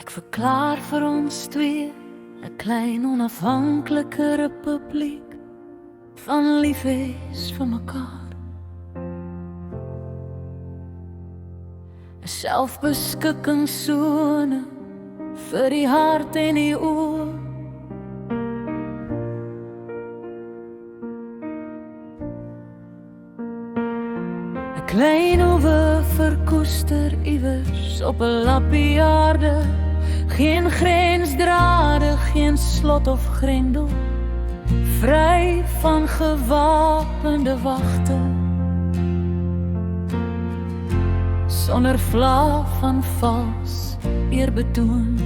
Ek verklaar vir ons twee 'n klein onafhanklike republiek van liefdes vir mekaar. 'n Selfbeskikkingsone vir die hart en die oor. 'n Klein oewe verkoester iewers op 'n lappie aarde. Geen grensdrade, geen slot of grendel, vry van gewapende wagte, sonder vla van vals eerbetoon,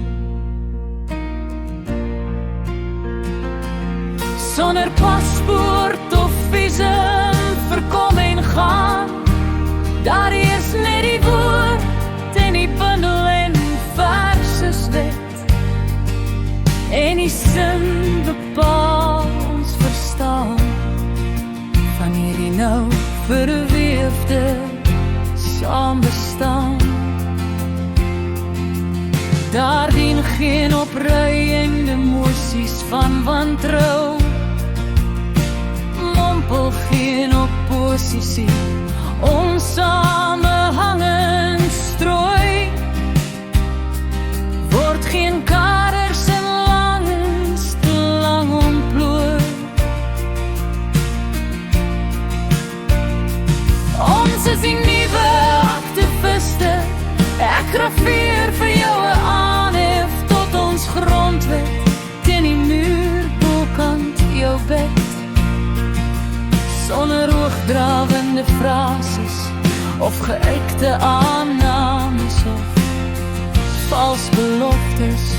sonder paspoort of visum vir kom en gaan. Daar is net die woord en die bundel en verses wet, en die sin bepaal ons verstaan van hierdie nou verweefde saambestaan. Daar dien geen opruiende emosies van wantrou, mompel geen oppositie, onsamenhangend strooi, word geen kaders en langs te lang ontplooi. Ons is die nuwe aktiviste, ek graveer vir jou 'n aanhef tot ons grondwet, teen die muur bokant jou bed, sonder hoogdrawende frases of geuite aannames of vals beloftes.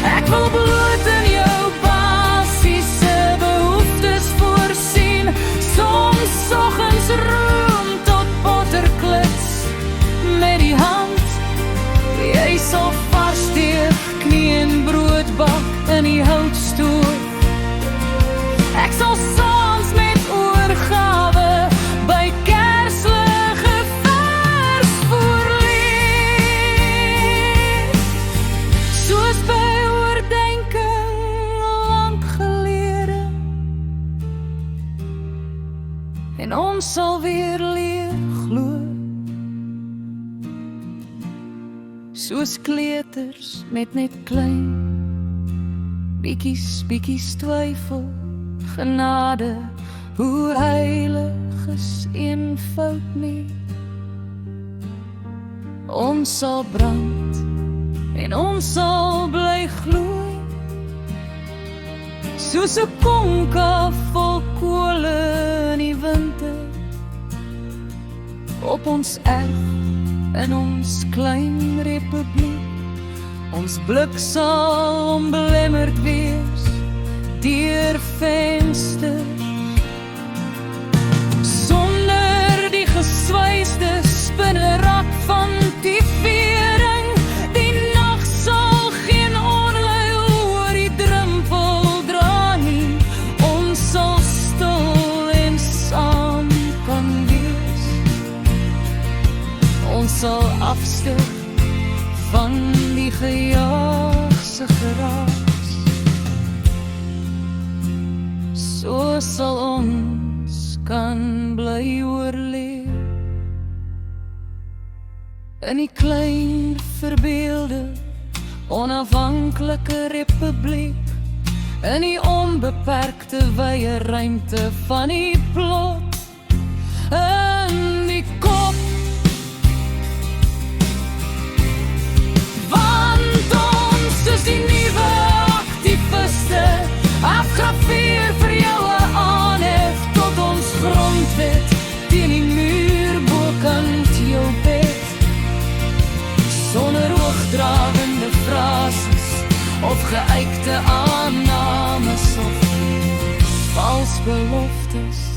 Ek wil bloot in jou basiese behoeftes voorsien, soms oggens roem tot botterklits met die hand. Jy sal varssteeg, knie en brood bak in die houtstoel. Ek sal saans met oorgawe by Kerslige vers voorlees, soos by oordenking lank gelede, en ons sal weer leer glo, soos kleuters met net klein bietjies twyfel. Genade, hoe heilig is eenvoud nie. Ons sal brand en ons sal bly gloei, soos 'n konka vol kole in die winter, op ons erf in ons klein republiek. Ons blik sal onbelemmerd wees deur vensters, sonder die geswyste spinnerak van die vering. Die nag sal geen onlui oor die drempel dra nie. Ons sal stil en saam kan wees. Ons sal afstig van die gejaagse geraas. So sal ons kan bly oorleef in die klein verbeelde onafhanklike republiek, in die onbeperkte wye ruimte van die plot, in die kop. Want ons is die nuwe aktiviste, afgraveer vir jou 'n aanhef tot ons grondwet, teen die muur bokant jou bed, sonder hoogdrawende frases of geuite aannames of vals beloftes.